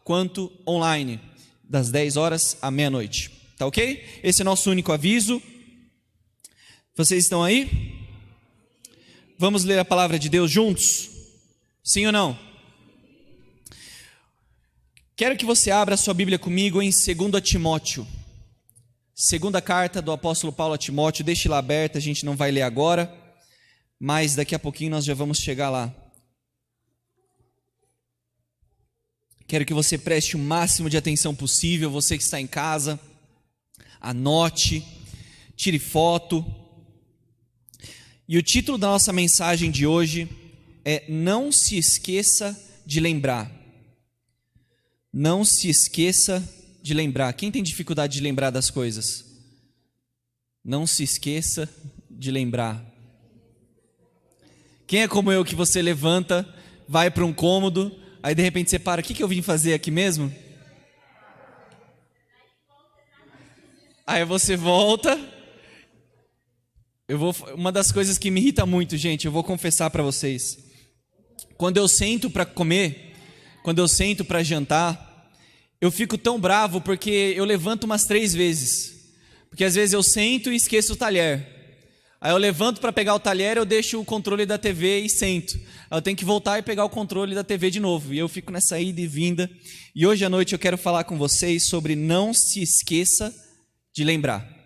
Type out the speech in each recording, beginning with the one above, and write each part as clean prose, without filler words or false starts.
quanto online, das 10 horas à meia-noite. Tá ok? Esse é nosso único aviso. Vocês estão aí? Vamos ler a palavra de Deus juntos? Sim ou não? Quero que você abra a sua Bíblia comigo em 2 Timóteo. Segunda carta do apóstolo Paulo a Timóteo. Deixe lá aberta, a gente não vai ler agora, mas daqui a pouquinho nós já vamos chegar lá. Quero que você preste o máximo de atenção possível, você que está em casa, anote, tire foto. E o título da nossa mensagem de hoje é Não se esqueça de lembrar. Não se esqueça de lembrar. Quem tem dificuldade de lembrar das coisas? Não se esqueça de lembrar. Quem é como eu que você levanta, vai para um cômodo, aí de repente você para, o que eu vim fazer aqui mesmo? Aí você volta. Uma das coisas que me irrita muito, gente, eu vou confessar para vocês. Quando eu sento para comer, quando eu sento para jantar, eu fico tão bravo porque eu levanto umas 3 vezes. Porque às vezes eu sento e esqueço o talher. Aí eu levanto para pegar o talher, eu deixo o controle da TV e sento. Aí eu tenho que voltar e pegar o controle da TV de novo. E eu fico nessa ida e vinda. E hoje à noite eu quero falar com vocês sobre não se esqueça de lembrar.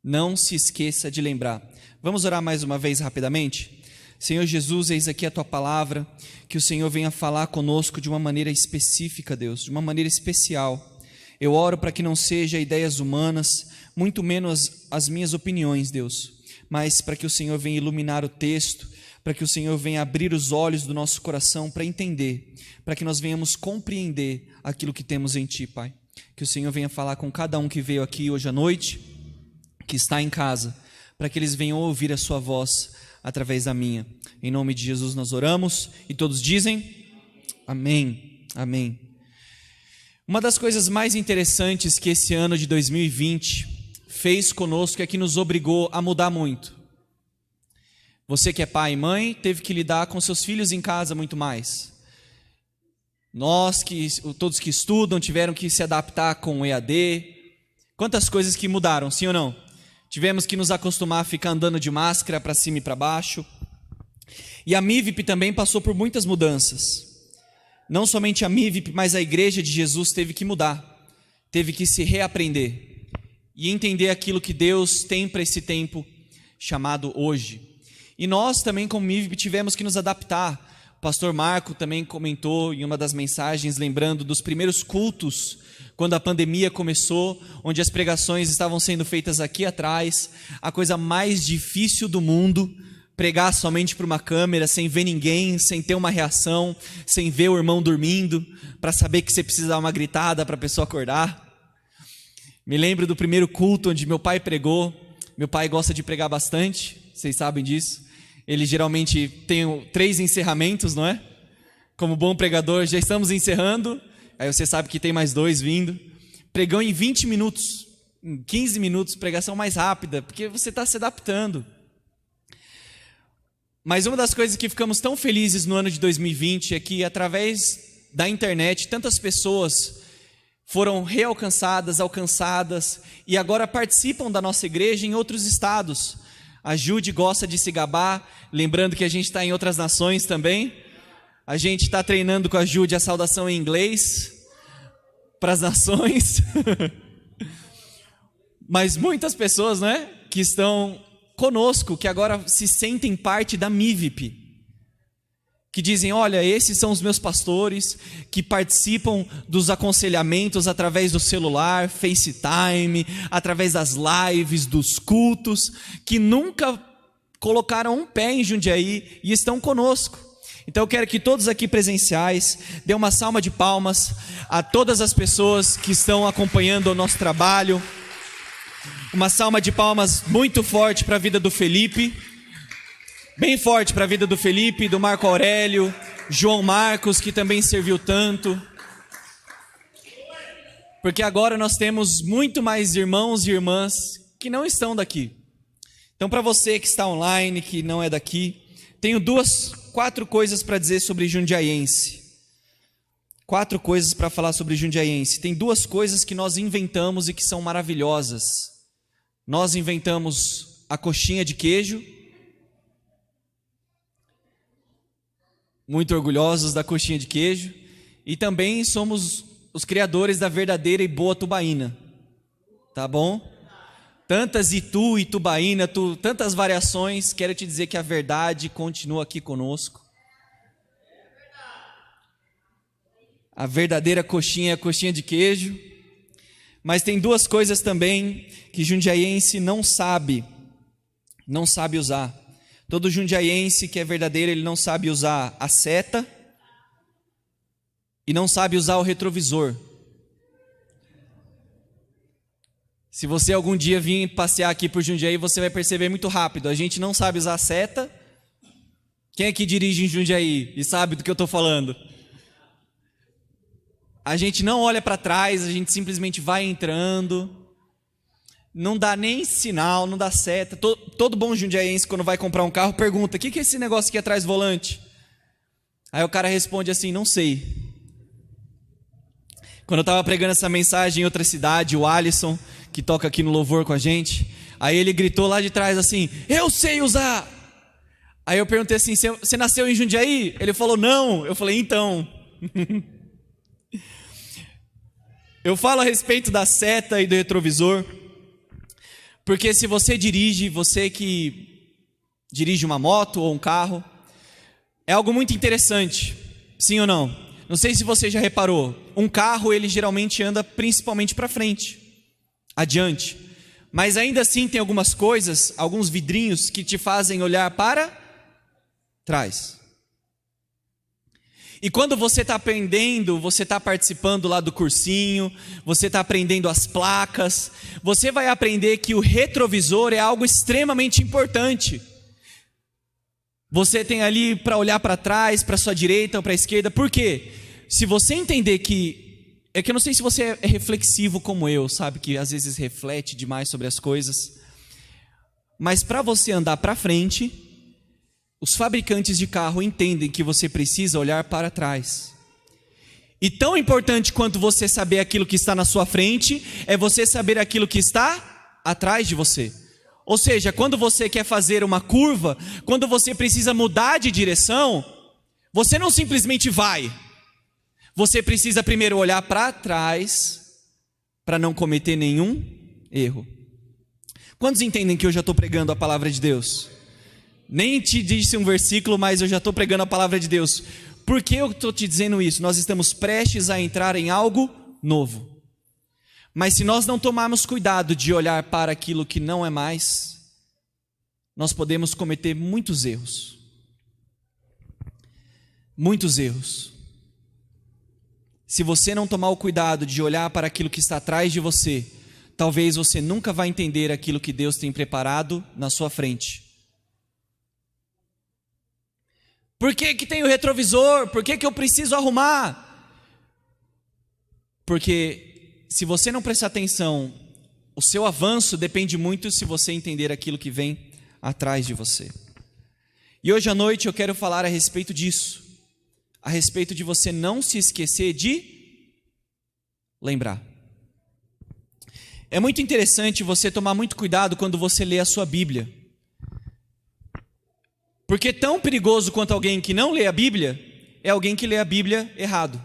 Não se esqueça de lembrar. Vamos orar mais uma vez rapidamente? Senhor Jesus, eis aqui a Tua palavra, que o Senhor venha falar conosco de uma maneira específica, Deus, de uma maneira especial. Eu oro para que não seja ideias humanas, muito menos as minhas opiniões, Deus, mas para que o Senhor venha iluminar o texto, para que o Senhor venha abrir os olhos do nosso coração para entender, para que nós venhamos compreender aquilo que temos em Ti, Pai. Que o Senhor venha falar com cada um que veio aqui hoje à noite, que está em casa, para que eles venham ouvir a sua voz através da minha. Em nome de Jesus nós oramos e todos dizem amém, amém. Uma das coisas mais interessantes que esse ano de 2020 fez conosco é que nos obrigou a mudar muito. Você que é pai e mãe teve que lidar com seus filhos em casa muito mais. Todos que estudam tiveram que se adaptar com o EAD. Quantas coisas que mudaram, sim ou não? Tivemos que nos acostumar a ficar andando de máscara para cima e para baixo. E a MIVIP também passou por muitas mudanças. Não somente a MIVIP, mas a Igreja de Jesus teve que mudar. Teve que se reaprender. E entender aquilo que Deus tem para esse tempo chamado hoje. E nós também, como MIVIP, tivemos que nos adaptar. O pastor Marco também comentou em uma das mensagens, lembrando dos primeiros cultos, quando a pandemia começou, onde as pregações estavam sendo feitas aqui atrás, a coisa mais difícil do mundo, pregar somente para uma câmera, sem ver ninguém, sem ter uma reação, sem ver o irmão dormindo, para saber que você precisa dar uma gritada para a pessoa acordar. Me lembro do primeiro culto onde meu pai pregou. Meu pai gosta de pregar bastante, vocês sabem disso. Ele geralmente tem 3 encerramentos, não é? Como bom pregador, já estamos encerrando. Aí você sabe que tem mais 2 vindo. Pregou em 20 minutos, em 15 minutos, pregação mais rápida, porque você está se adaptando. Mas uma das coisas que ficamos tão felizes no ano de 2020 é que, através da internet, tantas pessoas foram realcançadas, alcançadas, e agora participam da nossa igreja em outros estados. A Jude gosta de se gabar, lembrando que a gente está em outras nações também. A gente está treinando com a Jude a saudação em inglês para as nações. Mas muitas pessoas, né, que estão conosco, que agora se sentem parte da MIVIP, que dizem, olha, esses são os meus pastores, que participam dos aconselhamentos através do celular, FaceTime, através das lives, dos cultos, que nunca colocaram um pé em Jundiaí e estão conosco. Então eu quero que todos aqui presenciais dêem uma salva de palmas a todas as pessoas que estão acompanhando o nosso trabalho. Uma salva de palmas muito forte para a vida do Felipe, bem forte para a vida do Felipe, do Marco Aurélio, João Marcos, que também serviu tanto. Porque agora nós temos muito mais irmãos e irmãs que não estão daqui. Então, para você que está online, que não é daqui, tenho 4 coisas para dizer sobre jundiaiense. 4 coisas para falar sobre jundiaiense. Tem 2 coisas que nós inventamos e que são maravilhosas. Nós inventamos a coxinha de queijo, muito orgulhosos da coxinha de queijo, e também somos os criadores da verdadeira e boa tubaína, tá bom? Tantas itu e tubaína, tantas variações, quero te dizer que a verdade continua aqui conosco. A verdadeira coxinha é a coxinha de queijo. Mas tem 2 coisas também que jundiaiense não sabe usar. Todo jundiaiense que é verdadeiro, ele não sabe usar a seta e não sabe usar o retrovisor. Se você algum dia vir passear aqui por Jundiaí, você vai perceber muito rápido. A gente não sabe usar a seta. Quem é que dirige em Jundiaí e sabe do que eu estou falando? A gente não olha para trás, a gente simplesmente vai entrando. Não dá nem sinal, não dá seta. Todo bom jundiaiense, quando vai comprar um carro, pergunta: o que é esse negócio aqui atrás do volante? Aí o cara responde assim: não sei. Quando eu estava pregando essa mensagem em outra cidade, o Alisson, que toca aqui no louvor com a gente, aí ele gritou lá de trás assim: eu sei usar! Aí eu perguntei assim: você nasceu em Jundiaí? Ele falou: não. Eu falei: então. Eu falo a respeito da seta e do retrovisor, porque se você dirige, você que dirige uma moto ou um carro, é algo muito interessante, sim ou não? Não sei se você já reparou, um carro ele geralmente anda principalmente para frente, adiante, mas ainda assim tem algumas coisas, alguns vidrinhos que te fazem olhar para trás. E quando você está aprendendo, você está participando lá do cursinho, você está aprendendo as placas, você vai aprender que o retrovisor é algo extremamente importante. Você tem ali para olhar para trás, para a sua direita ou para a esquerda. Por quê? Se você entender que... É que eu não sei se você é reflexivo como eu, sabe? Que às vezes reflete demais sobre as coisas. Mas para você andar para frente... Os fabricantes de carro entendem que você precisa olhar para trás. E tão importante quanto você saber aquilo que está na sua frente, é você saber aquilo que está atrás de você. Ou seja, quando você quer fazer uma curva, quando você precisa mudar de direção, você não simplesmente vai. Você precisa primeiro olhar para trás, para não cometer nenhum erro. Quantos entendem que eu já estou pregando a palavra de Deus? Nem te disse um versículo, mas eu já estou pregando a palavra de Deus. Por que eu estou te dizendo isso? Nós estamos prestes a entrar em algo novo. Mas se nós não tomarmos cuidado de olhar para aquilo que não é mais, nós podemos cometer muitos erros. Muitos erros. Se você não tomar o cuidado de olhar para aquilo que está atrás de você, talvez você nunca vai entender aquilo que Deus tem preparado na sua frente. Por que tem o retrovisor? Por que eu preciso arrumar? Porque se você não prestar atenção, o seu avanço depende muito se você entender aquilo que vem atrás de você. E hoje à noite eu quero falar a respeito disso. A respeito de você não se esquecer de lembrar. É muito interessante você tomar muito cuidado quando você lê a sua Bíblia. Porque tão perigoso quanto alguém que não lê a Bíblia, é alguém que lê a Bíblia errado.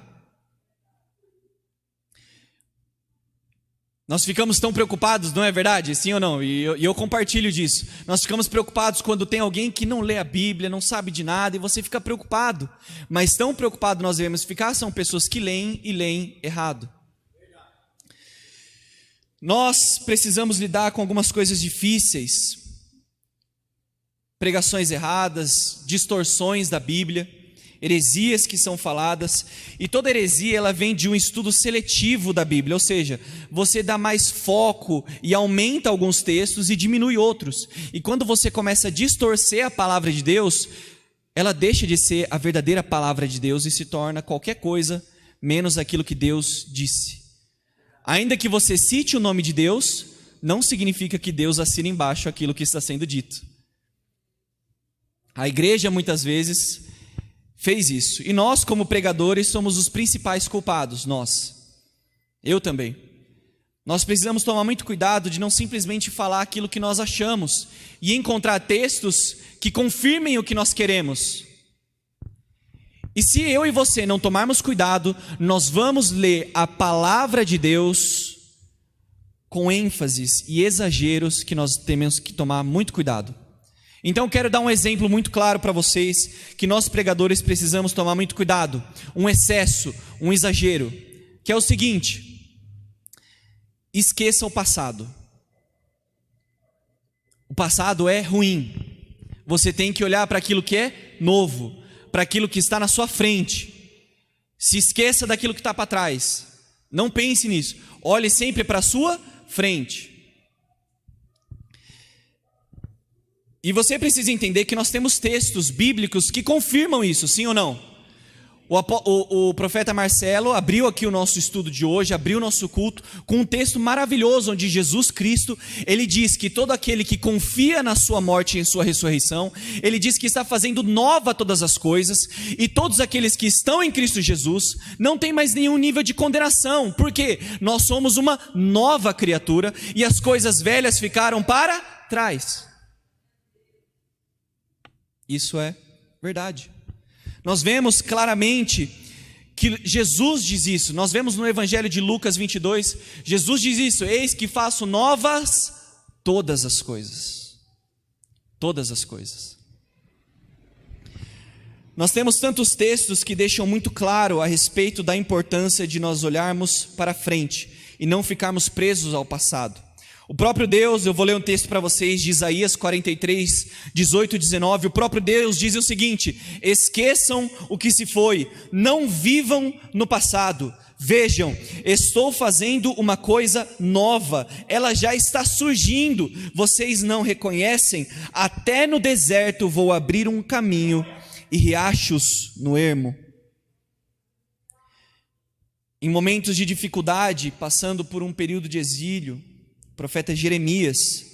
Nós ficamos tão preocupados, não é verdade? Sim ou não? E eu compartilho disso. Nós ficamos preocupados quando tem alguém que não lê a Bíblia, não sabe de nada, e você fica preocupado. Mas tão preocupado nós devemos ficar, são pessoas que leem e leem errado. Nós precisamos lidar com algumas coisas difíceis. Pregações erradas, distorções da Bíblia, heresias que são faladas, e toda heresia ela vem de um estudo seletivo da Bíblia, ou seja, você dá mais foco e aumenta alguns textos e diminui outros, e quando você começa a distorcer a palavra de Deus, ela deixa de ser a verdadeira palavra de Deus e se torna qualquer coisa menos aquilo que Deus disse. Ainda que você cite o nome de Deus, não significa que Deus assina embaixo aquilo que está sendo dito. A igreja muitas vezes fez isso. E nós, como pregadores, somos os principais culpados, nós. Eu também. Nós precisamos tomar muito cuidado de não simplesmente falar aquilo que nós achamos e encontrar textos que confirmem o que nós queremos. E se eu e você não tomarmos cuidado, nós vamos ler a palavra de Deus com ênfases e exageros que nós temos que tomar muito cuidado. Então eu quero dar um exemplo muito claro para vocês, que nós pregadores precisamos tomar muito cuidado. Um excesso, um exagero, que é o seguinte: esqueça o passado. O passado é ruim. Você tem que olhar para aquilo que é novo, para aquilo que está na sua frente. Se esqueça daquilo que está para trás. Não pense nisso. Olhe sempre para a sua frente. E você precisa entender que nós temos textos bíblicos que confirmam isso, sim ou não? O profeta Marcelo abriu aqui o nosso estudo de hoje, abriu o nosso culto, com um texto maravilhoso, onde Jesus Cristo, ele diz que todo aquele que confia na sua morte e em sua ressurreição, ele diz que está fazendo nova todas as coisas, e todos aqueles que estão em Cristo Jesus, não tem mais nenhum nível de condenação, porque nós somos uma nova criatura, e as coisas velhas ficaram para trás. Isso é verdade. Nós vemos claramente que Jesus diz isso. Nós vemos no Evangelho de Lucas 22, Jesus diz isso: eis que faço novas todas as coisas. Todas as coisas. Nós temos tantos textos que deixam muito claro a respeito da importância de nós olharmos para frente e não ficarmos presos ao passado. O próprio Deus, eu vou ler um texto para vocês de Isaías 43, 18 e 19, o próprio Deus diz o seguinte: esqueçam o que se foi, não vivam no passado, vejam, estou fazendo uma coisa nova, ela já está surgindo, vocês não reconhecem? Até no deserto vou abrir um caminho e riachos no ermo. Em momentos de dificuldade, passando por um período de exílio, o profeta Jeremias,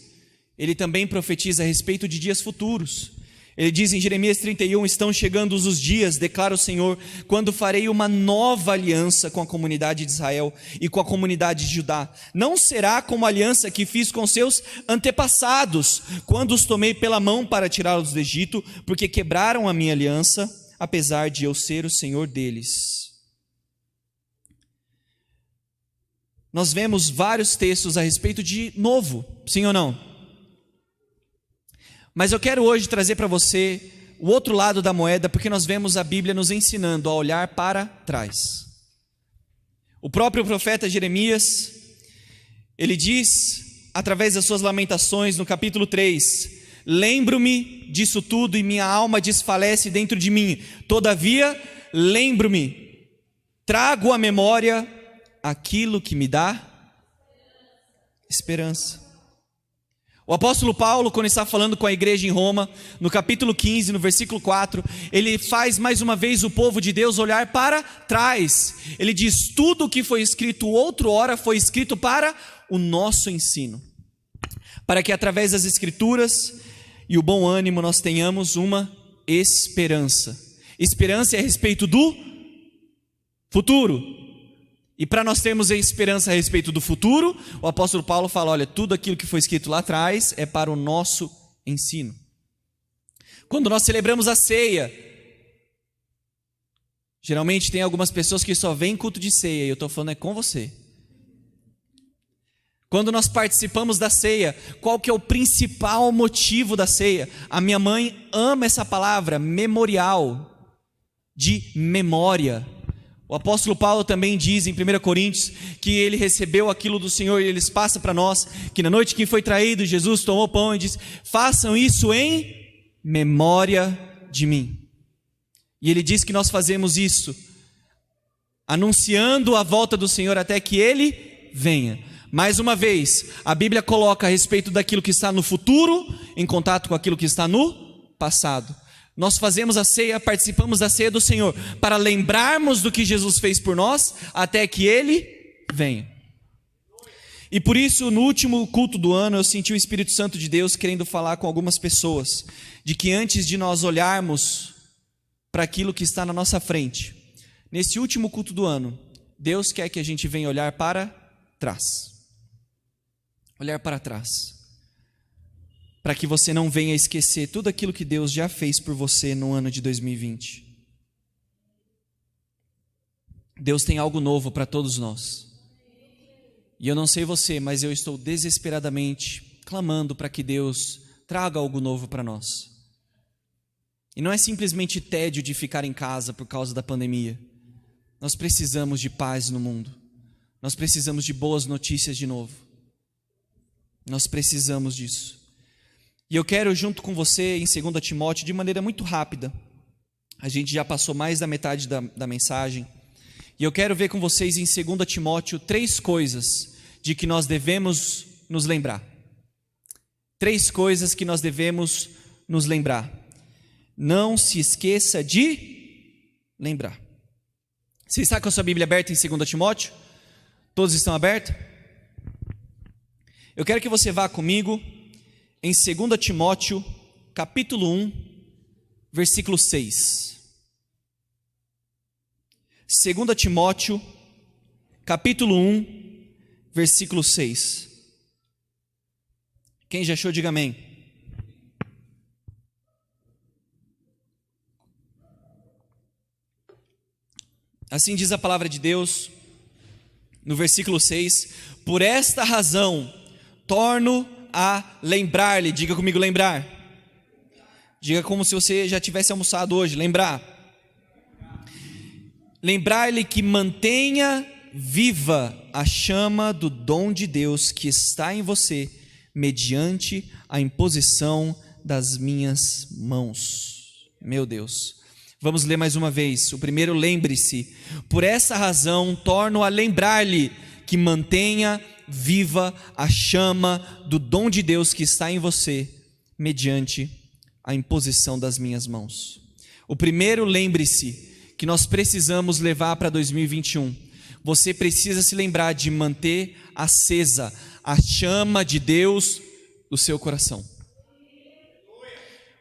ele também profetiza a respeito de dias futuros. Ele diz em Jeremias 31, estão chegando os dias, declara o Senhor, quando farei uma nova aliança com a comunidade de Israel e com a comunidade de Judá. Não será como a aliança que fiz com seus antepassados, quando os tomei pela mão para tirá-los do Egito, porque quebraram a minha aliança, apesar de eu ser o Senhor deles. Nós vemos vários textos a respeito de novo, sim ou não? Mas eu quero hoje trazer para você o outro lado da moeda, porque nós vemos a Bíblia nos ensinando a olhar para trás. O próprio profeta Jeremias, ele diz, através das suas lamentações, no capítulo 3, lembro-me disso tudo e minha alma desfalece dentro de mim, todavia lembro-me, trago à memória aquilo que me dá esperança. O apóstolo Paulo, quando está falando com a igreja em Roma, no capítulo 15, no versículo 4, ele faz mais uma vez o povo de Deus olhar para trás. Ele diz, tudo o que foi escrito outrora foi escrito para o nosso ensino, para que através das escrituras e o bom ânimo nós tenhamos uma esperança. Esperança é a respeito do futuro. E para nós termos a esperança a respeito do futuro, o apóstolo Paulo fala, olha, tudo aquilo que foi escrito lá atrás é para o nosso ensino. Quando nós celebramos a ceia, geralmente tem algumas pessoas que só vêm em culto de ceia, e eu estou falando é com você. Quando nós participamos da ceia, qual que é o principal motivo da ceia? A minha mãe ama essa palavra, memorial, de memória. O apóstolo Paulo também diz em 1 Coríntios que ele recebeu aquilo do Senhor e eles passam para nós, que na noite que foi traído, Jesus tomou pão e disse, façam isso em memória de mim. E ele diz que nós fazemos isso, anunciando a volta do Senhor até que Ele venha. Mais uma vez, a Bíblia coloca a respeito daquilo que está no futuro, em contato com aquilo que está no passado. Nós fazemos a ceia, participamos da ceia do Senhor, para lembrarmos do que Jesus fez por nós, até que Ele venha. E por isso, no último culto do ano, eu senti o Espírito Santo de Deus querendo falar com algumas pessoas, de que antes de nós olharmos para aquilo que está na nossa frente. Nesse último culto do ano, Deus quer que a gente venha olhar para trás. Olhar para trás. Para que você não venha esquecer tudo aquilo que Deus já fez por você no ano de 2020. Deus tem algo novo para todos nós. E eu não sei você, mas eu estou desesperadamente clamando para que Deus traga algo novo para nós. E não é simplesmente tédio de ficar em casa por causa da pandemia. Nós precisamos de paz no mundo. Nós precisamos de boas notícias de novo. Nós precisamos disso. E eu quero, junto com você, em 2 Timóteo, de maneira muito rápida, a gente já passou mais da metade da mensagem, e eu quero ver com vocês em 2 Timóteo 3 coisas de que nós devemos nos lembrar. 3 coisas que nós devemos nos lembrar. Não se esqueça de lembrar. Você está com a sua Bíblia aberta em 2 Timóteo? Todos estão abertos? Eu quero que você vá comigo em 2 Timóteo, capítulo 1, versículo 6. 2 Timóteo, capítulo 1, versículo 6. Quem já achou, diga amém. Assim diz a palavra de Deus, no versículo 6, por esta razão, torno a lembrar-lhe, diga comigo lembrar, diga como se você já tivesse almoçado hoje, lembrar-lhe que mantenha viva a chama do dom de Deus que está em você, mediante a imposição das minhas mãos. Meu Deus, vamos ler mais uma vez. O primeiro, lembre-se, por essa razão torno a lembrar-lhe que mantenha viva a chama do dom de Deus que está em você, mediante a imposição das minhas mãos. O primeiro, lembre-se, que nós precisamos levar para 2021. Você precisa se lembrar de manter acesa a chama de Deus no seu coração.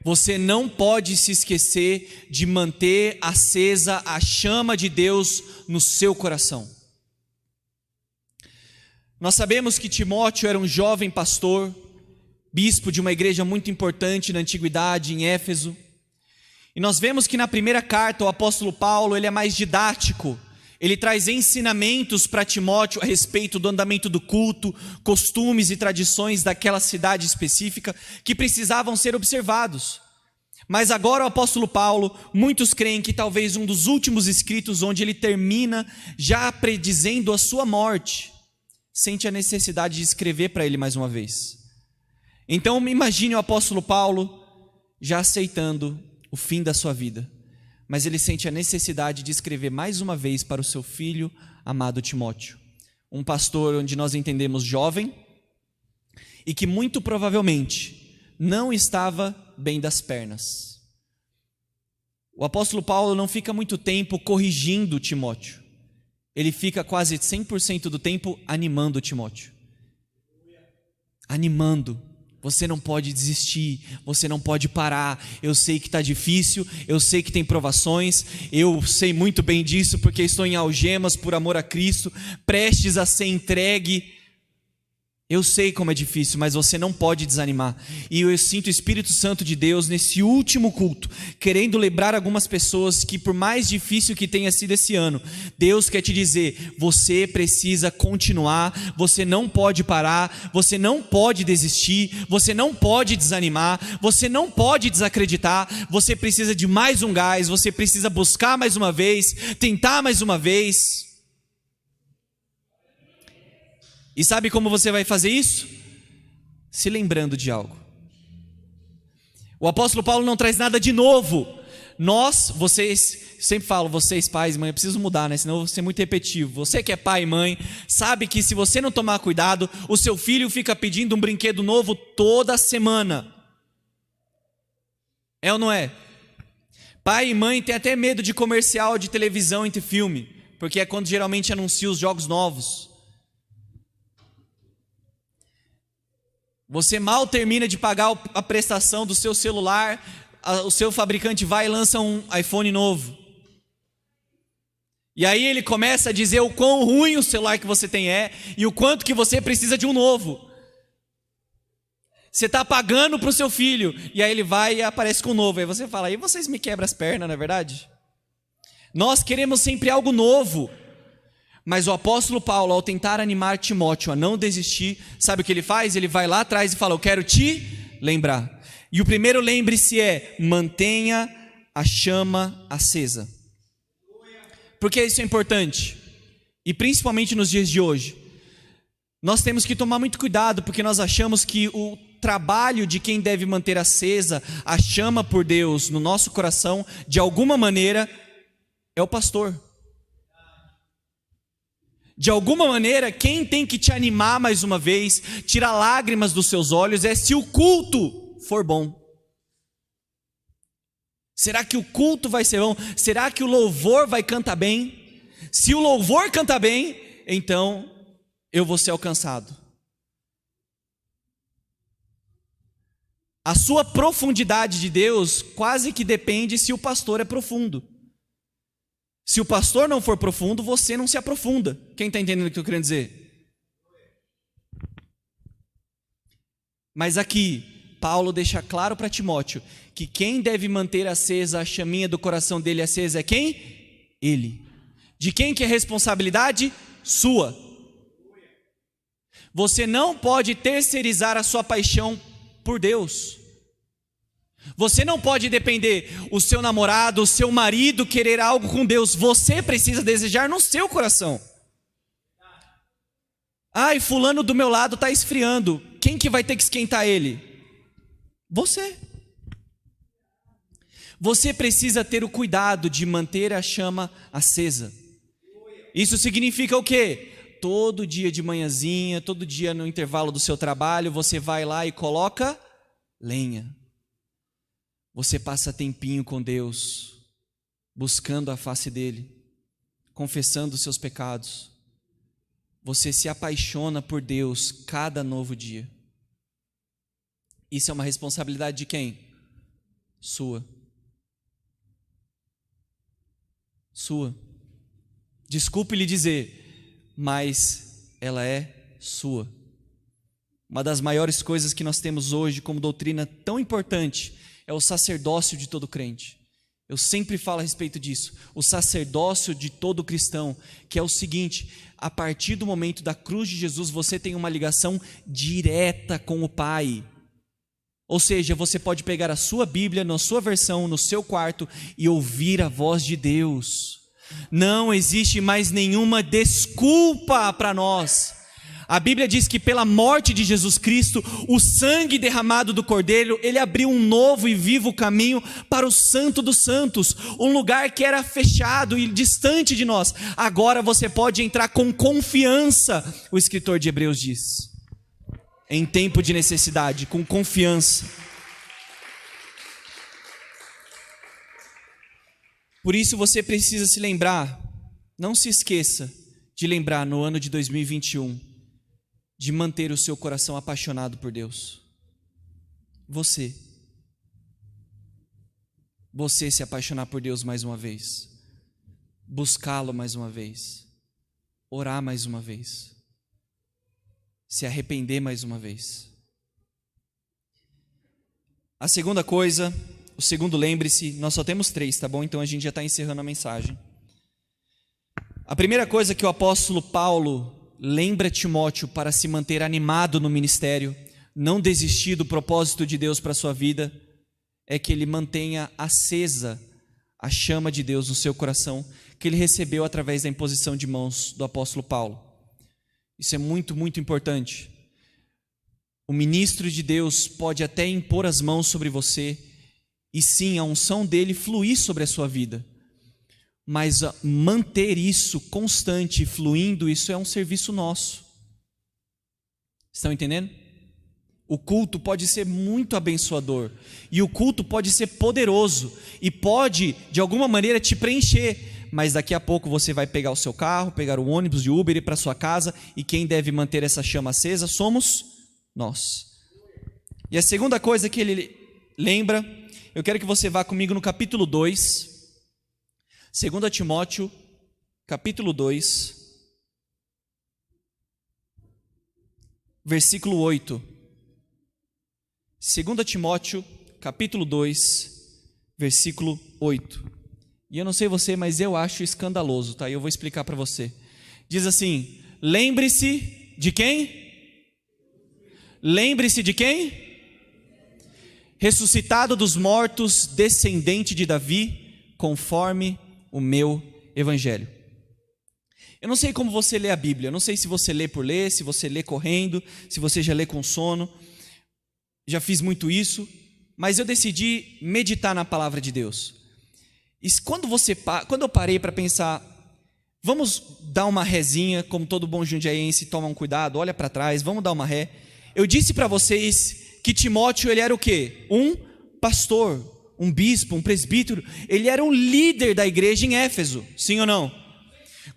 Você não pode se esquecer de manter acesa a chama de Deus no seu coração. Nós sabemos que Timóteo era um jovem pastor, bispo de uma igreja muito importante na antiguidade, em Éfeso. E nós vemos que na primeira carta o apóstolo Paulo, ele é mais didático. Ele traz ensinamentos para Timóteo a respeito do andamento do culto, costumes e tradições daquela cidade específica que precisavam ser observados. Mas agora o apóstolo Paulo, muitos creem que talvez um dos últimos escritos onde ele termina já predizendo a sua morte, sente a necessidade de escrever para ele mais uma vez. Então imagine o apóstolo Paulo já aceitando o fim da sua vida, mas ele sente a necessidade de escrever mais uma vez para o seu filho amado Timóteo, um pastor onde nós entendemos jovem e que muito provavelmente não estava bem das pernas. O apóstolo Paulo não fica muito tempo corrigindo Timóteo, ele fica quase 100% do tempo animando Timóteo. Animando. Você não pode desistir, você não pode parar. Eu sei que está difícil, eu sei que tem provações, eu sei muito bem disso porque estou em algemas por amor a Cristo, prestes a ser entregue. Eu sei como é difícil, mas você não pode desanimar. E eu sinto o Espírito Santo de Deus nesse último culto, querendo lembrar algumas pessoas que por mais difícil que tenha sido esse ano, Deus quer te dizer, você precisa continuar, você não pode parar, você não pode desistir, você não pode desanimar, você não pode desacreditar, você precisa de mais um gás, você precisa buscar mais uma vez, tentar mais uma vez. E sabe como você vai fazer isso? Se lembrando de algo. O apóstolo Paulo não traz nada de novo. Vocês, sempre falo, vocês pais e mãe, eu preciso mudar, né? Senão eu vou ser muito repetitivo. Você que é pai e mãe, sabe que se você não tomar cuidado, o seu filho fica pedindo um brinquedo novo toda semana. É ou não é? Pai e mãe tem até medo de comercial de televisão entre filme, porque é quando geralmente anuncia os jogos novos. Você mal termina de pagar a prestação do seu celular, o seu fabricante vai e lança um iPhone novo. E aí ele começa a dizer o quão ruim o celular que você tem é e o quanto que você precisa de um novo. Você está pagando para o seu filho, e aí ele vai e aparece com um novo. Aí você fala, aí vocês me quebram as pernas, não é verdade? Nós queremos sempre algo novo. Mas o apóstolo Paulo, ao tentar animar Timóteo a não desistir, sabe o que ele faz? Ele vai lá atrás e fala, eu quero te lembrar. E o primeiro lembre-se é, mantenha a chama acesa. Por que isso é importante? E principalmente nos dias de hoje. Nós temos que tomar muito cuidado, porque nós achamos que o trabalho de quem deve manter acesa a chama por Deus no nosso coração, de alguma maneira, é o pastor. De alguma maneira, quem tem que te animar mais uma vez, tirar lágrimas dos seus olhos, é se o culto for bom. Será que o culto vai ser bom? Será que o louvor vai cantar bem? Se o louvor canta bem, então eu vou ser alcançado. A sua profundidade de Deus quase que depende se o pastor é profundo. Se o pastor não for profundo, você não se aprofunda. Quem está entendendo o que eu estou querendo dizer? Mas aqui, Paulo deixa claro para Timóteo que quem deve manter acesa a chaminha do coração dele acesa é quem? Ele. De quem que é a responsabilidade? Sua. Você não pode terceirizar a sua paixão por Deus. Você não pode depender o seu namorado, o seu marido querer algo com Deus. Você precisa desejar no seu coração. Ai, fulano do meu lado está esfriando. Quem que vai ter que esquentar ele? Você. Você precisa ter o cuidado de manter a chama acesa. Isso significa o quê? Todo dia de manhãzinha, todo dia no intervalo do seu trabalho, você vai lá e coloca lenha. Você passa tempinho com Deus, buscando a face dEle, confessando os seus pecados. Você se apaixona por Deus cada novo dia. Isso é uma responsabilidade de quem? Sua. Sua. Desculpe lhe dizer, mas ela é sua. Uma das maiores coisas que nós temos hoje como doutrina tão importante é o sacerdócio de todo crente. Eu sempre falo a respeito disso. O sacerdócio de todo cristão, que é o seguinte: a partir do momento da cruz de Jesus, você tem uma ligação direta com o Pai. Ou seja, você pode pegar a sua Bíblia, na sua versão, no seu quarto e ouvir a voz de Deus. Não existe mais nenhuma desculpa para nós. A Bíblia diz que pela morte de Jesus Cristo, o sangue derramado do Cordeiro, ele abriu um novo e vivo caminho para o Santo dos Santos, um lugar que era fechado e distante de nós. Agora você pode entrar com confiança, o escritor de Hebreus diz, em tempo de necessidade, com confiança. Por isso você precisa se lembrar, não se esqueça de lembrar no ano de 2021, de manter o seu coração apaixonado por Deus. Você se apaixonar por Deus mais uma vez, buscá-lo mais uma vez, orar mais uma vez, se arrepender mais uma vez. A segunda coisa, o segundo lembre-se, nós só temos 3, tá bom? Então a gente já está encerrando a mensagem. A primeira coisa que o apóstolo Paulo lembra Timóteo para se manter animado no ministério, não desistir do propósito de Deus para a sua vida, é que ele mantenha acesa a chama de Deus no seu coração, que ele recebeu através da imposição de mãos do apóstolo Paulo. Isso é muito, muito importante. O ministro de Deus pode até impor as mãos sobre você, e sim, a unção dele fluir sobre a sua vida. Mas manter isso constante, fluindo, isso é um serviço nosso. Estão entendendo? O culto pode ser muito abençoador, e o culto pode ser poderoso, e pode, de alguma maneira, te preencher, mas daqui a pouco você vai pegar o seu carro, pegar o ônibus de Uber, ir para sua casa, e quem deve manter essa chama acesa somos nós. E a segunda coisa que ele lembra eu quero que você vá comigo no capítulo 2, 2 Timóteo, capítulo 2, versículo 8. 2 Timóteo, capítulo 2, versículo 8. E eu não sei você, mas eu acho escandaloso, tá? E eu vou explicar para você. Diz assim: lembre-se de quem? Lembre-se de quem? Ressuscitado dos mortos, descendente de Davi, conforme o meu evangelho. Eu não sei como você lê a Bíblia, eu não sei se você lê por ler, se você lê correndo, se você já lê com sono. Já fiz muito isso, mas eu decidi meditar na palavra de Deus. E quando eu parei para pensar, vamos dar uma rezinha, como todo bom jundiaense, toma um cuidado, olha para trás, vamos dar uma ré. Eu disse para vocês que Timóteo, ele era o quê? Um pastor, um bispo, um presbítero. Ele era um líder da igreja em Éfeso, sim ou não?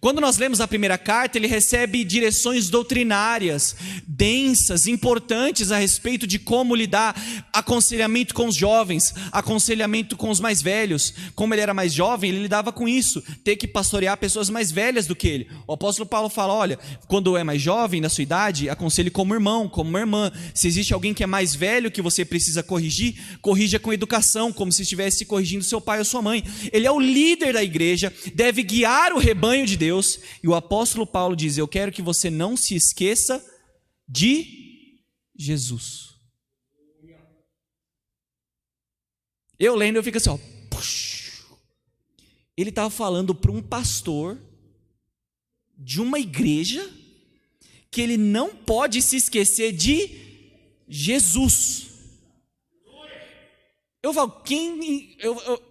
Quando nós lemos a primeira carta, ele recebe direções doutrinárias, densas, importantes a respeito de como lidar, aconselhamento com os jovens, aconselhamento com os mais velhos. Como ele era mais jovem, ele lidava com isso, ter que pastorear pessoas mais velhas do que ele. O apóstolo Paulo fala, olha, quando é mais jovem, na sua idade, aconselhe como irmão, como uma irmã. Se existe alguém que é mais velho que você precisa corrigir, corrija com educação, como se estivesse corrigindo seu pai ou sua mãe. Ele é o líder da igreja, deve guiar o rebanho de Deus. E o apóstolo Paulo diz, eu quero que você não se esqueça de Jesus. Eu lendo, eu fico assim, ó. Ele estava falando para um pastor de uma igreja que ele não pode se esquecer de Jesus. Eu falo,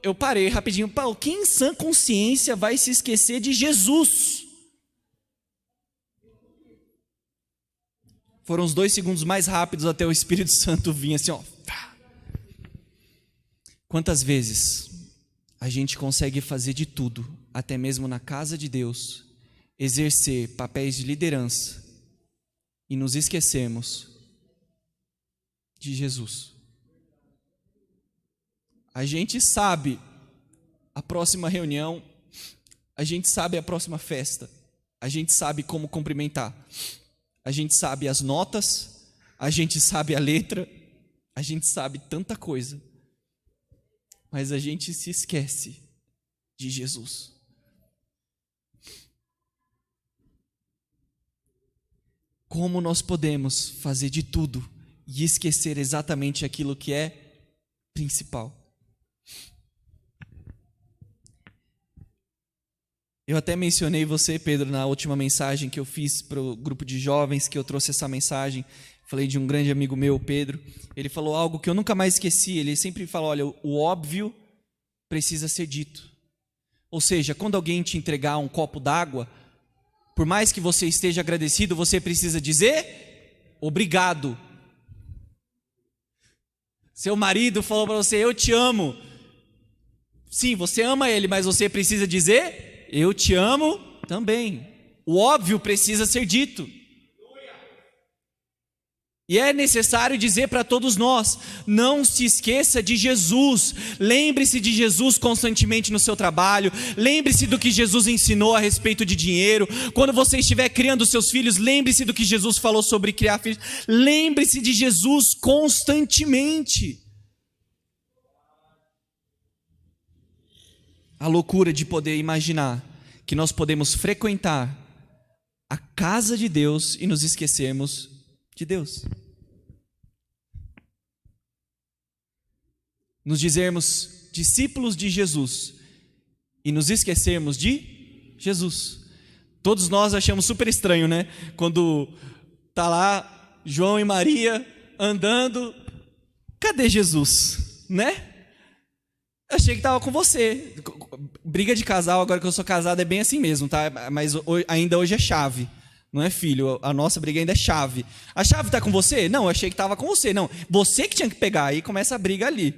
eu parei rapidinho, Paulo, quem em sã consciência vai se esquecer de Jesus? Foram os 2 segundos mais rápidos até o Espírito Santo vir assim, ó. Quantas vezes a gente consegue fazer de tudo, até mesmo na casa de Deus, exercer papéis de liderança e nos esquecemos de Jesus? A gente sabe a próxima reunião, a gente sabe a próxima festa, a gente sabe como cumprimentar, a gente sabe as notas, a gente sabe a letra, a gente sabe tanta coisa, mas a gente se esquece de Jesus. Como nós podemos fazer de tudo e esquecer exatamente aquilo que é principal? Eu até mencionei você, Pedro, na última mensagem que eu fiz para o grupo de jovens, que eu trouxe essa mensagem. Falei de um grande amigo meu, Pedro. Ele falou algo que eu nunca mais esqueci. Ele sempre fala, olha, o óbvio precisa ser dito. Ou seja, quando alguém te entregar um copo d'água, por mais que você esteja agradecido, você precisa dizer obrigado. Seu marido falou para você, eu te amo. Sim, você ama ele, mas você precisa dizer eu te amo também. O óbvio precisa ser dito. E é necessário dizer para todos nós, não se esqueça de Jesus. Lembre-se de Jesus constantemente no seu trabalho. Lembre-se do que Jesus ensinou a respeito de dinheiro. Quando você estiver criando seus filhos, lembre-se do que Jesus falou sobre criar filhos. Lembre-se de Jesus constantemente. A loucura de poder imaginar que nós podemos frequentar a casa de Deus e nos esquecermos de Deus. Nos dizermos discípulos de Jesus e nos esquecermos de Jesus. Todos nós achamos super estranho, né? Quando tá lá João e Maria andando, cadê Jesus, né? Achei que estava com você. Briga de casal, agora que eu sou casado, é bem assim mesmo, tá? Mas ainda hoje é chave, não é filho. A nossa briga ainda é chave. A chave está com você? Não, eu achei que estava com você. Não, você que tinha que pegar, aí começa a briga ali.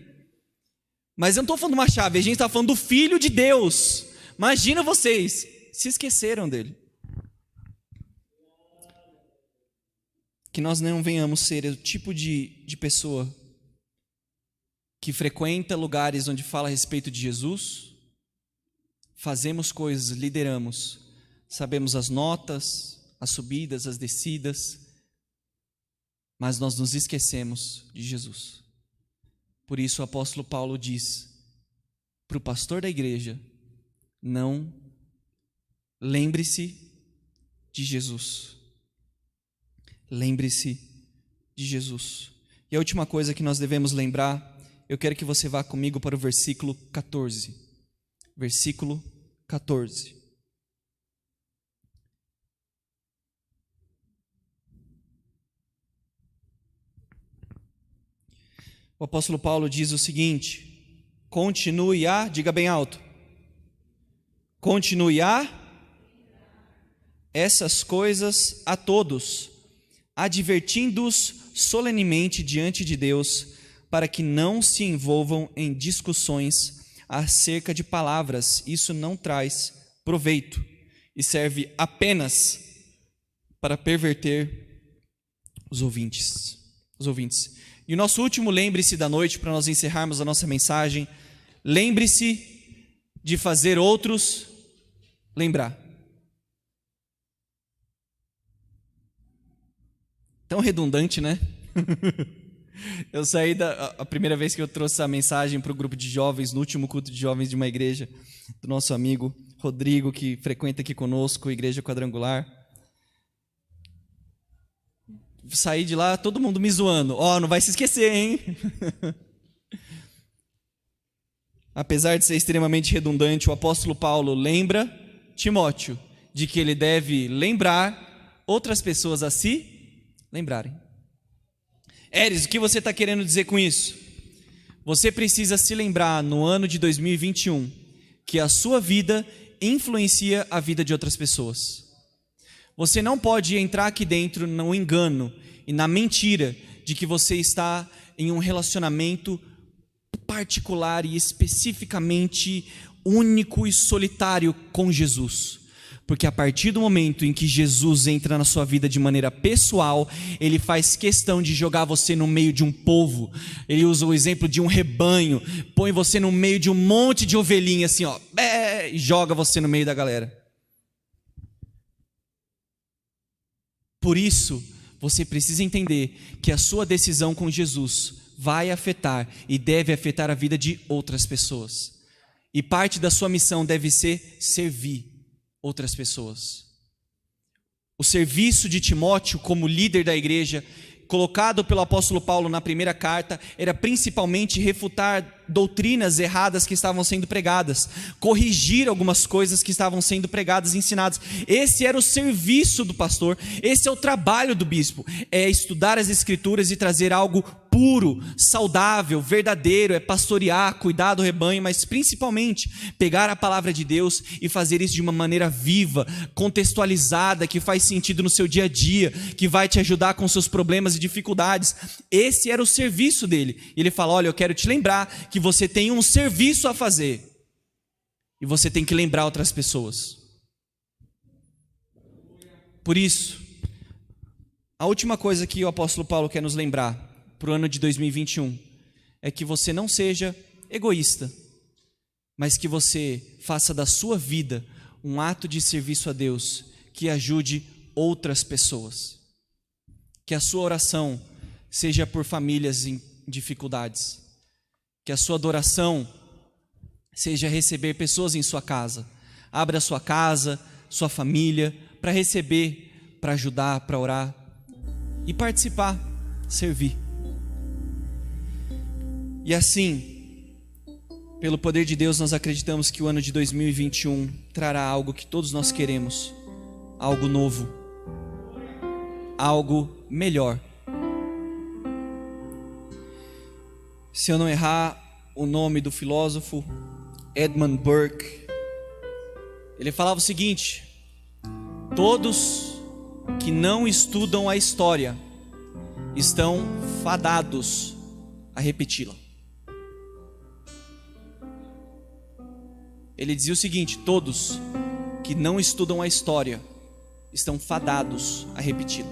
Mas eu não estou falando de uma chave, a gente está falando do Filho de Deus. Imagina vocês, se esqueceram dele. Que nós não venhamos ser o tipo de pessoa que frequenta lugares onde fala a respeito de Jesus, fazemos coisas, lideramos, sabemos as notas, as subidas, as descidas, mas nós nos esquecemos de Jesus. Por isso o apóstolo Paulo diz para o pastor da igreja: não, lembre-se de Jesus. Lembre-se de Jesus. E a última coisa que nós devemos lembrar, eu quero que você vá comigo para o versículo 14. Versículo 14. O apóstolo Paulo diz o seguinte: continue a, diga bem alto, continue a essas coisas a todos, advertindo-os solenemente diante de Deus, para que não se envolvam em discussões acerca de palavras. Isso não traz proveito e serve apenas para perverter os ouvintes. E o nosso último lembre-se da noite, para nós encerrarmos a nossa mensagem: lembre-se de fazer outros lembrar. Tão redundante, né? Eu saí a primeira vez que eu trouxe essa mensagem para o grupo de jovens, no último culto de jovens de uma igreja, do nosso amigo Rodrigo, que frequenta aqui conosco, Igreja Quadrangular. Saí de lá, todo mundo me zoando. Não vai se esquecer, hein? Apesar de ser extremamente redundante, o apóstolo Paulo lembra Timóteo de que ele deve lembrar outras pessoas a se lembrarem. Eris, o que você está querendo dizer com isso? Você precisa se lembrar no ano de 2021 que a sua vida influencia a vida de outras pessoas. Você não pode entrar aqui dentro no engano e na mentira de que você está em um relacionamento particular e especificamente único e solitário com Jesus. Porque a partir do momento em que Jesus entra na sua vida de maneira pessoal, Ele faz questão de jogar você no meio de um povo. Ele usa o exemplo de um rebanho, põe você no meio de um monte de ovelhinhas assim, e joga você no meio da galera. Por isso, você precisa entender que a sua decisão com Jesus vai afetar e deve afetar a vida de outras pessoas. E parte da sua missão deve ser servir outras pessoas. O serviço de Timóteo como líder da igreja, colocado pelo apóstolo Paulo na primeira carta, era principalmente refutar doutrinas erradas que estavam sendo pregadas, corrigir algumas coisas que estavam sendo pregadas e ensinadas. Esse era o serviço do pastor, esse é o trabalho do bispo, é estudar as escrituras e trazer algo puro, saudável, verdadeiro, é pastorear, cuidar do rebanho, mas principalmente pegar a palavra de Deus e fazer isso de uma maneira viva, contextualizada, que faz sentido no seu dia a dia, que vai te ajudar com seus problemas e dificuldades. Esse era o serviço dele. Ele fala: olha, eu quero te lembrar que você tem um serviço a fazer e você tem que lembrar outras pessoas. Por isso, a última coisa que o apóstolo Paulo quer nos lembrar para o ano de 2021 é que você não seja egoísta, mas que você faça da sua vida um ato de serviço a Deus que ajude outras pessoas. Que a sua oração seja por famílias em dificuldades. Que a sua adoração seja receber pessoas em sua casa. Abra a sua casa, sua família, para receber, para ajudar, para orar e participar, servir. E assim, pelo poder de Deus, nós acreditamos que o ano de 2021 trará algo que todos nós queremos, algo novo, algo melhor. Se eu não errar o nome do filósofo Edmund Burke, ele falava o seguinte: todos que não estudam a história estão fadados a repeti-la. Ele dizia o seguinte: todos que não estudam a história estão fadados a repeti-la.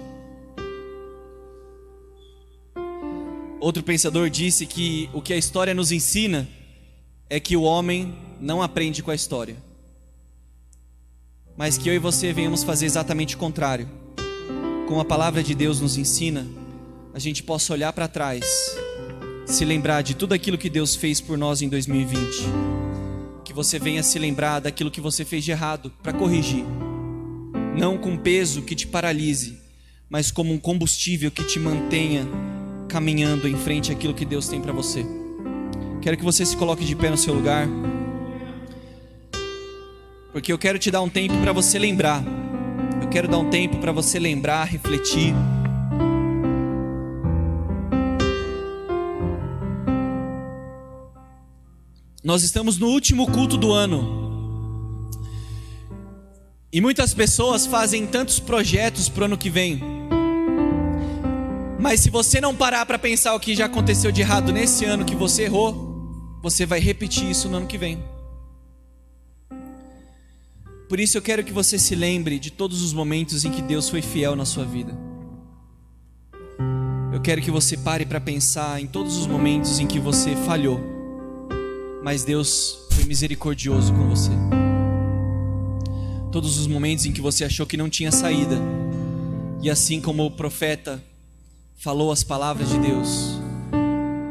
Outro pensador disse que o que a história nos ensina é que o homem não aprende com a história, mas que eu e você venhamos fazer exatamente o contrário. Como a palavra de Deus nos ensina, a gente possa olhar para trás, se lembrar de tudo aquilo que Deus fez por nós em 2020. Que você venha se lembrar daquilo que você fez de errado para corrigir. Não com peso que te paralise, mas como um combustível que te mantenha caminhando em frente àquilo que Deus tem para você. Quero que você se coloque de pé no seu lugar, porque eu quero te dar um tempo para você lembrar. Eu quero dar um tempo para você lembrar, refletir. Nós estamos no último culto do ano. E muitas pessoas fazem tantos projetos para o ano que vem. Mas se você não parar para pensar o que já aconteceu de errado nesse ano que você errou, você vai repetir isso no ano que vem. Por isso eu quero que você se lembre de todos os momentos em que Deus foi fiel na sua vida. Eu quero que você pare para pensar em todos os momentos em que você falhou, mas Deus foi misericordioso com você. Todos os momentos em que você achou que não tinha saída, e assim como o profeta falou as palavras de Deus,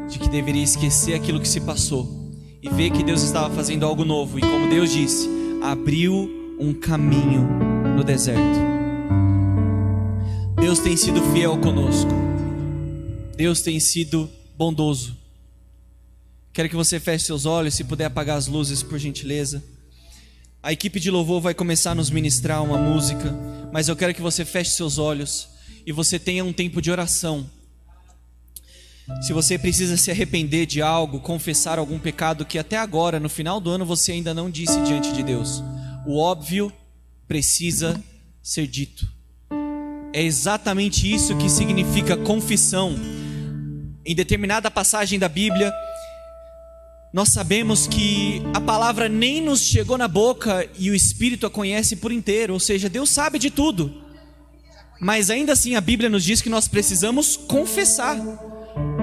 de que deveria esquecer aquilo que se passou e ver que Deus estava fazendo algo novo, e como Deus disse, abriu um caminho no deserto. Deus tem sido fiel conosco. Deus tem sido bondoso. Quero que você feche seus olhos, se puder apagar as luzes, por gentileza. A equipe de louvor vai começar a nos ministrar uma música, mas eu quero que você feche seus olhos e você tenha um tempo de oração. Se você precisa se arrepender de algo, confessar algum pecado que até agora, no final do ano, você ainda não disse diante de Deus, o óbvio precisa ser dito. É exatamente isso que significa confissão. Em determinada passagem da Bíblia, nós sabemos que a palavra nem nos chegou na boca e o Espírito a conhece por inteiro, ou seja, Deus sabe de tudo. Mas ainda assim a Bíblia nos diz que nós precisamos confessar,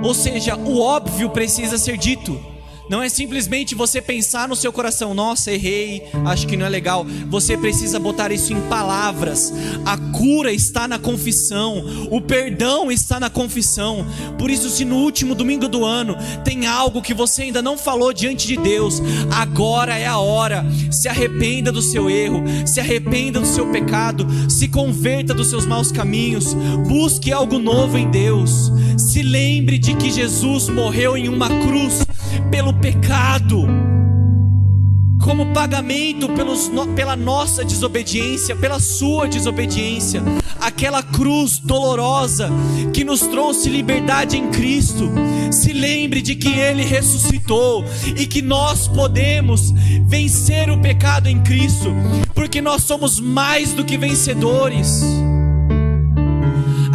ou seja, o óbvio precisa ser dito. Não é simplesmente você pensar no seu coração, nossa, errei, acho que não é legal. Você precisa botar isso em palavras. A cura está na confissão, o perdão está na confissão. Por isso, se no último domingo do ano tem algo que você ainda não falou diante de Deus, agora é a hora. Se arrependa do seu erro, se arrependa do seu pecado, se converta dos seus maus caminhos, busque algo novo em Deus. Se lembre de que Jesus morreu em uma cruz pelo pecado, como pagamento pela nossa desobediência, pela sua desobediência. Aquela cruz dolorosa que nos trouxe liberdade em Cristo. Se lembre de que Ele ressuscitou e que nós podemos vencer o pecado em Cristo, porque nós somos mais do que vencedores.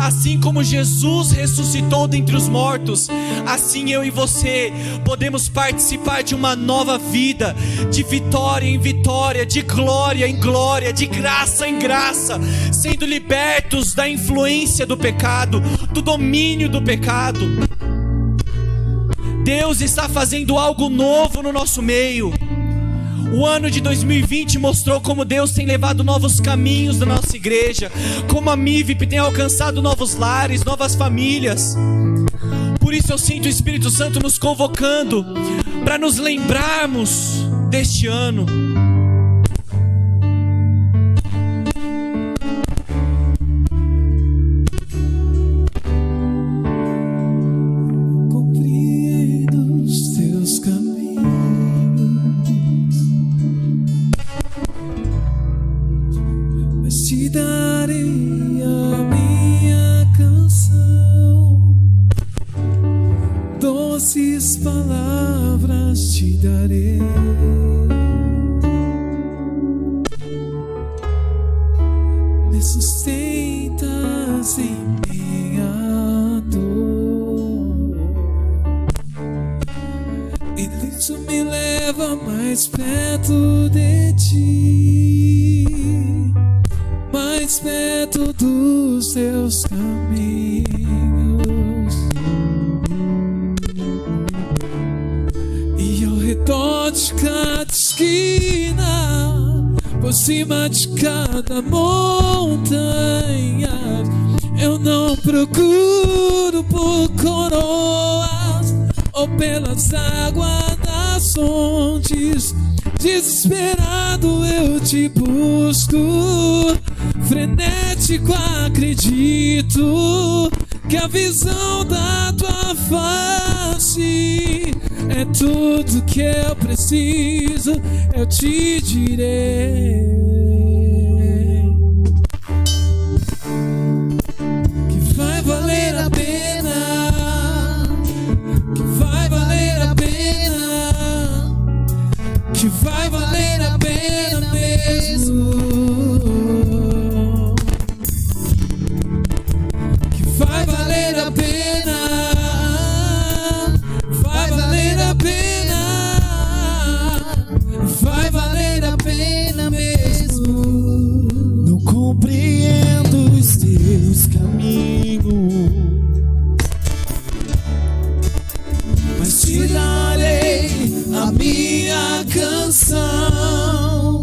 Assim como Jesus ressuscitou dentre os mortos, assim eu e você podemos participar de uma nova vida, de vitória em vitória, de glória em glória, de graça em graça, sendo libertos da influência do pecado, do domínio do pecado. Deus está fazendo algo novo no nosso meio. O ano de 2020 mostrou como Deus tem levado novos caminhos na nossa igreja, como a MIVIP tem alcançado novos lares, novas famílias. Por isso eu sinto o Espírito Santo nos convocando para nos lembrarmos deste ano. Palavras te darei, me sustentas em minha dor, e isso me leva mais perto de ti, mais perto dos teus caminhos. redor de cada esquina, por cima de cada montanha. Eu não procuro por coroas ou pelas águas das fontes. Desesperado eu te busco, frenético acredito que a visão da tua face é tudo que eu preciso. Eu te direi que vai valer a pena, que vai valer a pena, que vai valer a pena mesmo, que vai valer a pena, vai valer a pena, vai valer a pena mesmo. Não compreendo os teus caminhos, mas te darei a minha canção,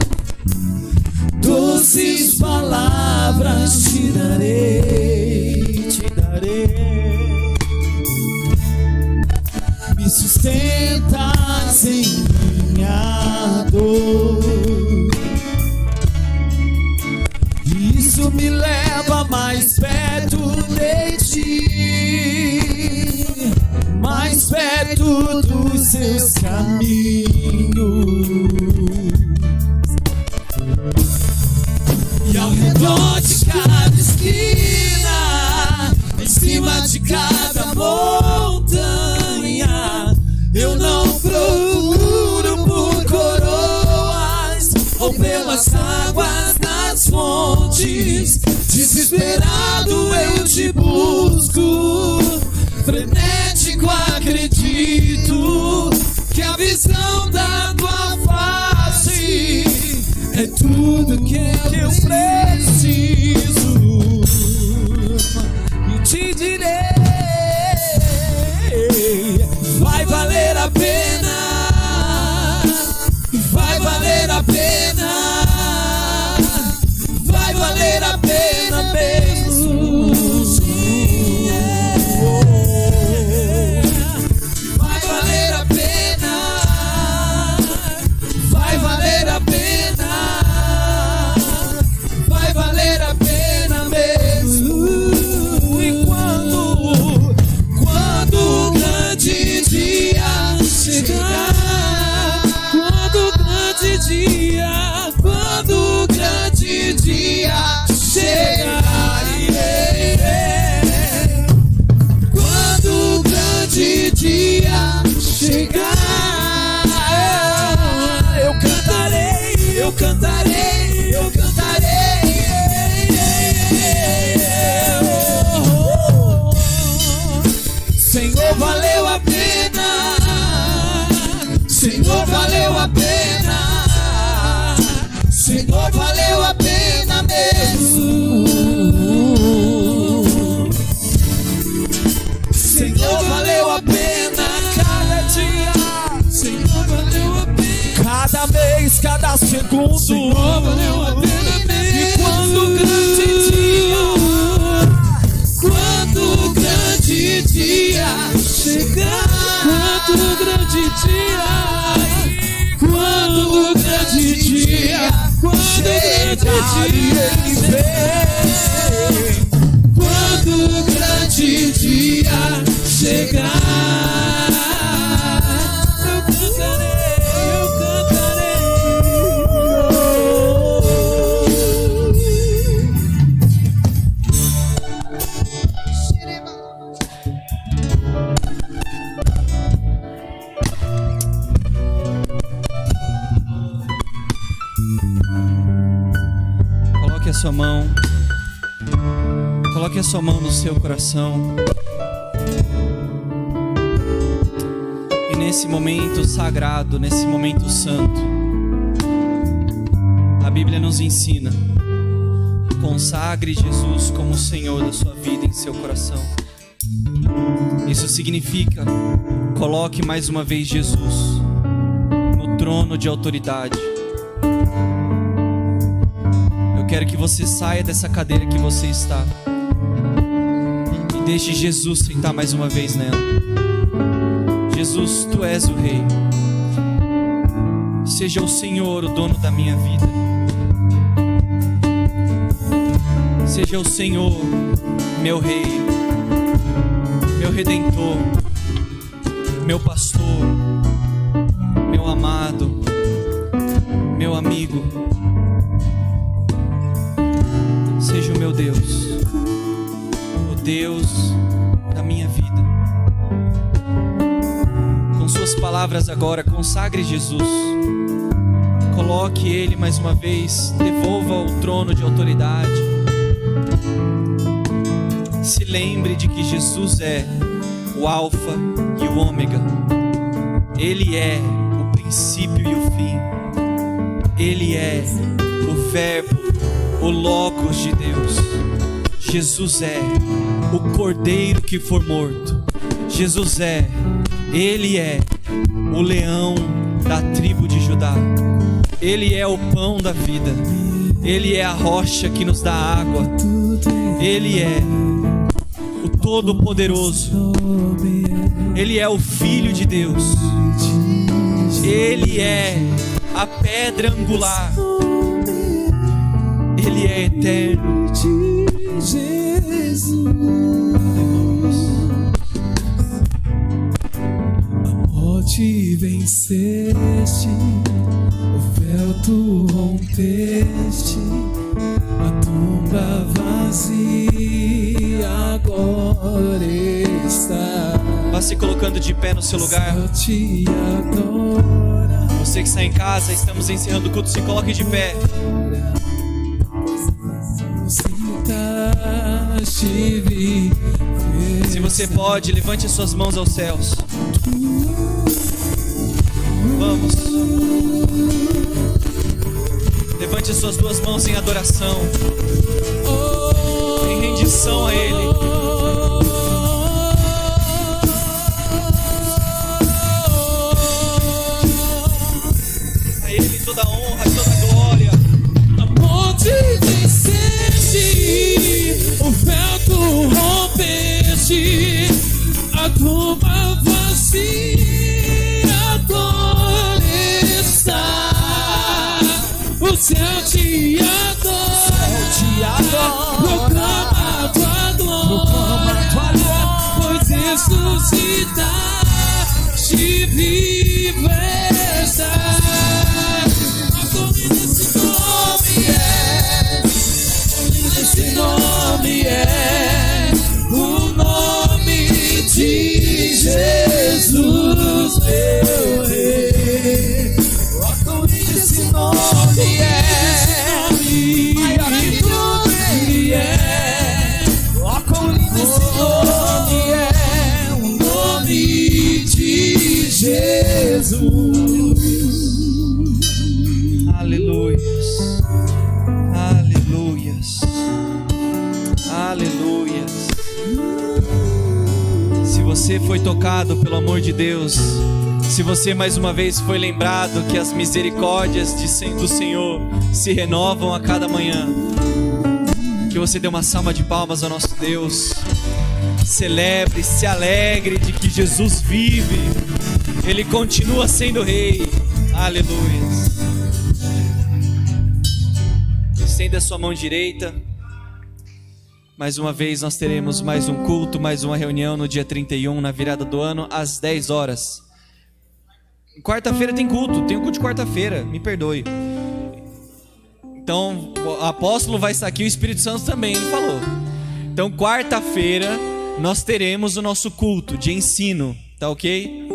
doces palavras te darei, te darei. Me sustentas em minha dor, e isso me leva mais perto de ti, mais perto dos seus caminhos. E ao redor de cada esquina, em cima de cada montanha, eu não procuro por coroas ou pelas águas das fontes. Desesperado eu te busco, frenético acredito que a visão da tua face é tudo que eu preciso. E te direi, vai valer a pena, vai valer a pena, vai valer a pena mesmo. Vai valer a pena, vai valer a pena, vai valer a pena mesmo. E quando o grande dia chegar, quando o grande dia, quando o grande dia chegar, quando o grande dia chegar, eu cantarei, eu cantarei, eu cantarei. Senhor, valeu a pena, Senhor, valeu a pena, Senhor, valeu a pena mesmo. Senhor, valeu a pena cada dia, Senhor, valeu a pena cada mês, cada segundo. Senhor, valeu a pena mesmo. E quando o grande dia, quando o grande dia chegar, quando o grande dia, quando o grande dia, quando o grande dia, quando o grande dia chegar, eu cantarei, eu cantarei. Coloque a sua mão, coloque a sua mão no seu coração. E nesse momento sagrado, nesse momento santo, a Bíblia nos ensina: consagre Jesus como o Senhor da sua vida em seu coração. Isso significa: coloque mais uma vez Jesus no trono de autoridade. Eu quero que você saia dessa cadeira que você está e deixe Jesus sentar mais uma vez nela. Jesus, Tu és o Rei. Seja o Senhor o dono da minha vida. Seja o Senhor meu Rei, meu Redentor, meu pastor, meu amado, meu amigo. Seja o meu Deus, o Deus da minha vida. Com suas palavras agora, consagre Jesus. Coloque Ele mais uma vez, devolva o trono de autoridade. Se lembre de que Jesus é o Alfa e o Ômega. Ele é o princípio e o fim. Ele é o Verbo, o Logos de Deus. Jesus é o Cordeiro que foi morto. Jesus Ele é o leão da tribo de Judá. Ele é o pão da vida. Ele é a rocha que nos dá água. Ele é o Todo-Poderoso. Ele é o Filho de Deus. Ele é a pedra angular. Ele é eterno. A morte venceste, o véu tu rompeste, a tumba vazia agora está. Vá se colocando de pé no seu lugar. Só te adora. Você que está em casa, estamos encerrando o culto, se coloque de pé. Se você pode, levante suas mãos aos céus. Vamos. Levante suas duas mãos em adoração, em rendição a Ele. A Ele toda a honra, toda a glória. A morte venceste, o véu tu rompeste, a tumba vazia agora está. O céu te adora, proclama tua glória, pois ressuscitaste vivo está. Esse nome é o nome de Jesus, meu Rei. Esse nome é maravilhoso, ele é. Esse nome é o nome de Jesus. Aleluias, aleluias, aleluias. Se você foi tocado pelo amor de Deus, se você mais uma vez foi lembrado que as misericórdias do Senhor se renovam a cada manhã, que você dê uma salva de palmas ao nosso Deus. Celebre, se alegre de que Jesus vive, Ele continua sendo Rei. Aleluia. Estenda a sua mão direita. Mais uma vez nós teremos mais um culto, mais uma reunião no dia 31, na virada do ano, às 10 horas. Quarta-feira tem culto de quarta-feira, me perdoe. Então, o apóstolo vai estar aqui, o Espírito Santo também, ele falou. Então, quarta-feira, nós teremos o nosso culto de ensino, tá ok?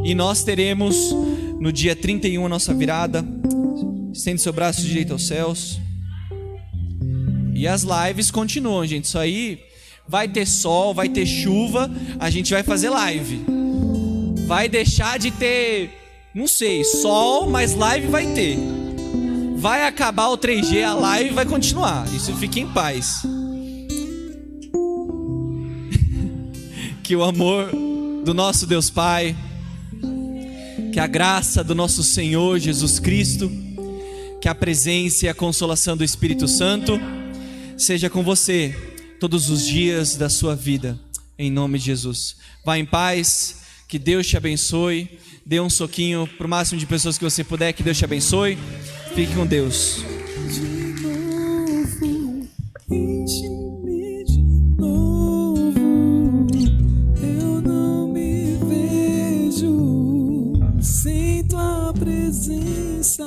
E nós teremos, no dia 31, a nossa virada. Estende seu braço direito aos céus. E as lives continuam, gente. Isso aí, vai ter sol, vai ter chuva, a gente vai fazer live. Vai deixar de ter, não sei, sol, mas live vai ter. Vai acabar o 3G, a live vai continuar. Isso, fique em paz. Que o amor do nosso Deus Pai, Que a graça do nosso Senhor Jesus Cristo, que a presença e a consolação do Espírito Santo seja com você todos os dias da sua vida, em nome de Jesus. Vá em paz, que Deus te abençoe. Dê um soquinho para o máximo de pessoas que você puder, que Deus te abençoe. Fique com Deus. Enche-me de novo, eu não me vejo sem tua presença.